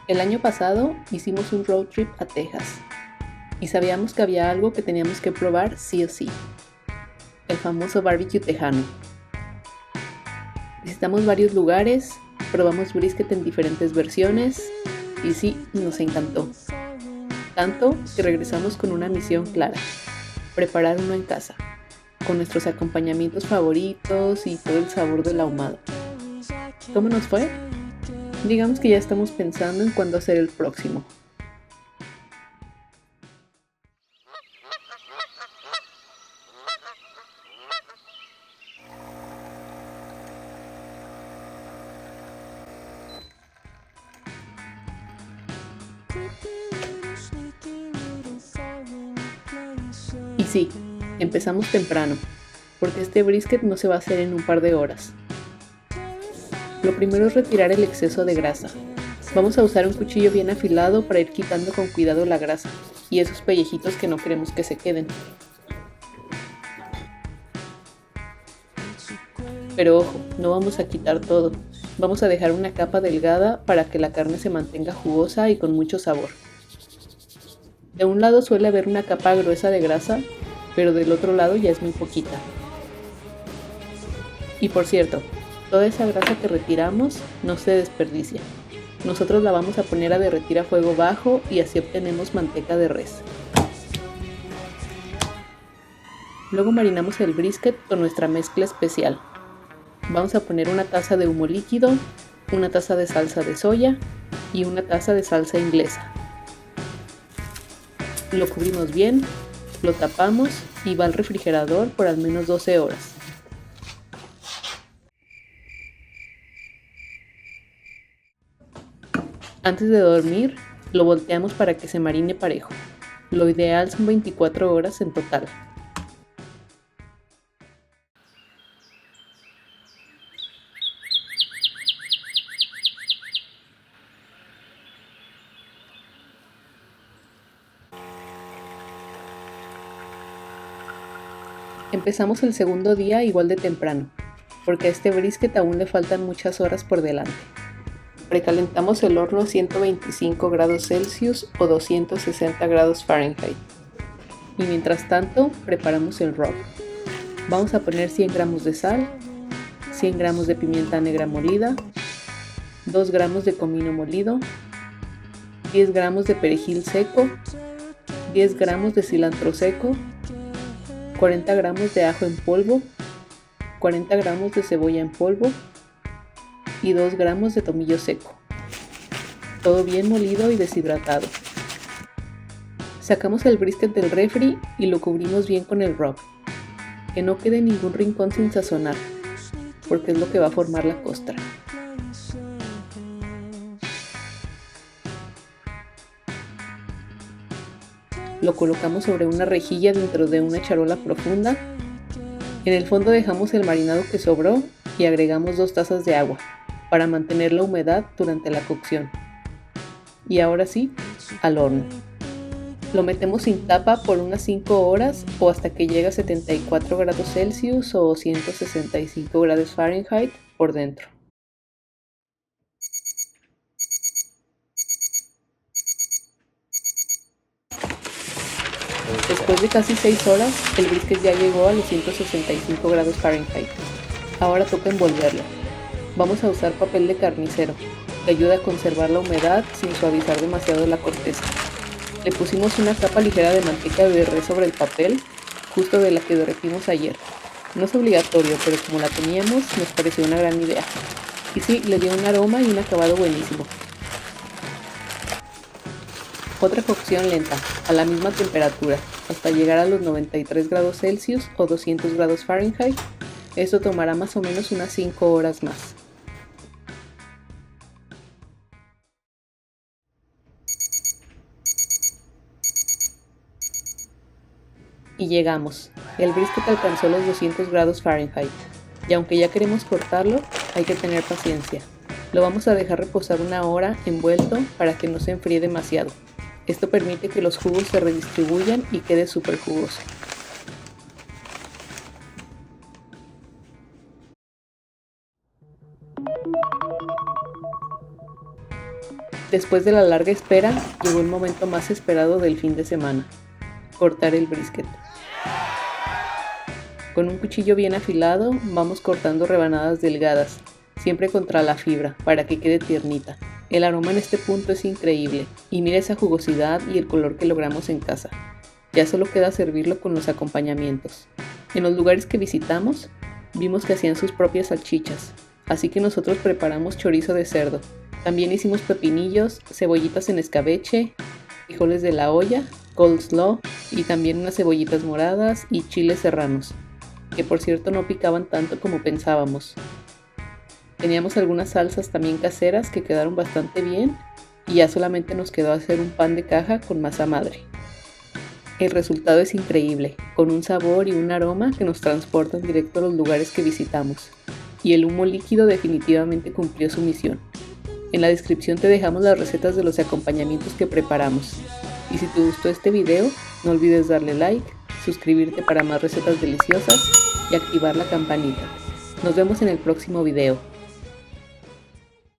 El año pasado hicimos un road trip a Texas y sabíamos que había algo que teníamos que probar sí o sí, el famoso barbecue tejano. Visitamos varios lugares, probamos brisket en diferentes versiones y sí, nos encantó. Tanto que regresamos con una misión clara: preparar uno en casa, con nuestros acompañamientos favoritos y todo el sabor del ahumado. ¿Cómo nos fue? Digamos que ya estamos pensando en cuándo hacer el próximo. Y sí, empezamos temprano, porque este brisket no se va a hacer en un par de horas. Lo primero es retirar el exceso de grasa. Vamos a usar un cuchillo bien afilado para ir quitando con cuidado la grasa y esos pellejitos que no queremos que se queden. Pero ojo, no vamos a quitar todo. Vamos a dejar una capa delgada para que la carne se mantenga jugosa y con mucho sabor. De un lado suele haber una capa gruesa de grasa, pero del otro lado ya es muy poquita. Y por cierto, toda esa grasa que retiramos no se desperdicia. Nosotros la vamos a poner a derretir a fuego bajo y así obtenemos manteca de res. Luego marinamos el brisket con nuestra mezcla especial. Vamos a poner una taza de humo líquido, una taza de salsa de soya y una taza de salsa inglesa. Lo cubrimos bien, lo tapamos y va al refrigerador por al menos 12 horas. Antes de dormir, lo volteamos para que se marine parejo. Lo ideal son 24 horas en total. Empezamos el segundo día igual de temprano, porque a este brisket aún le faltan muchas horas por delante. Precalentamos el horno a 125 grados Celsius o 260 grados Fahrenheit. Y mientras tanto, preparamos el rub. Vamos a poner 100 gramos de sal, 100 gramos de pimienta negra molida, 2 gramos de comino molido, 10 gramos de perejil seco, 10 gramos de cilantro seco, 40 gramos de ajo en polvo, 40 gramos de cebolla en polvo y 2 gramos de tomillo seco. Todo bien molido y deshidratado. Sacamos el brisket del refri y lo cubrimos bien con el rub. Que no quede ningún rincón sin sazonar, porque es lo que va a formar la costra. Lo colocamos sobre una rejilla dentro de una charola profunda. En el fondo dejamos el marinado que sobró y agregamos 2 tazas de agua para mantener la humedad durante la cocción. Y ahora sí, al horno. Lo metemos sin tapa por unas 5 horas o hasta que llegue a 74 grados Celsius o 165 grados Fahrenheit por dentro. Después de casi 6 horas, el brisket ya llegó a los 165 grados Fahrenheit. Ahora toca envolverlo. Vamos a usar papel de carnicero, que ayuda a conservar la humedad sin suavizar demasiado la corteza. Le pusimos una capa ligera de manteca de res sobre el papel, justo de la que derretimos ayer. No es obligatorio, pero como la teníamos, nos pareció una gran idea. Y sí, le dio un aroma y un acabado buenísimo. Otra cocción lenta, a la misma temperatura, hasta llegar a los 93 grados Celsius o 200 grados Fahrenheit. Esto tomará más o menos unas 5 horas más. Y llegamos. El brisket alcanzó los 200 grados Fahrenheit. Y aunque ya queremos cortarlo, hay que tener paciencia. Lo vamos a dejar reposar una hora envuelto para que no se enfríe demasiado. Esto permite que los jugos se redistribuyan y quede súper jugoso. Después de la larga espera, llegó el momento más esperado del fin de semana: cortar el brisket. Con un cuchillo bien afilado, vamos cortando rebanadas delgadas, siempre contra la fibra, para que quede tiernita. El aroma en este punto es increíble, y mira esa jugosidad y el color que logramos en casa. Ya solo queda servirlo con los acompañamientos. En los lugares que visitamos, vimos que hacían sus propias salchichas, así que nosotros preparamos chorizo de cerdo. También hicimos pepinillos, cebollitas en escabeche, frijoles de la olla, coleslaw y también unas cebollitas moradas y chiles serranos, que por cierto no picaban tanto como pensábamos. Teníamos algunas salsas también caseras que quedaron bastante bien y ya solamente nos quedó hacer un pan de caja con masa madre. El resultado es increíble, con un sabor y un aroma que nos transportan directo a los lugares que visitamos, y el humo líquido definitivamente cumplió su misión. En la descripción te dejamos las recetas de los acompañamientos que preparamos, y si te gustó este video, no olvides darle like, suscribirte para más recetas deliciosas y activar la campanita. Nos vemos en el próximo video.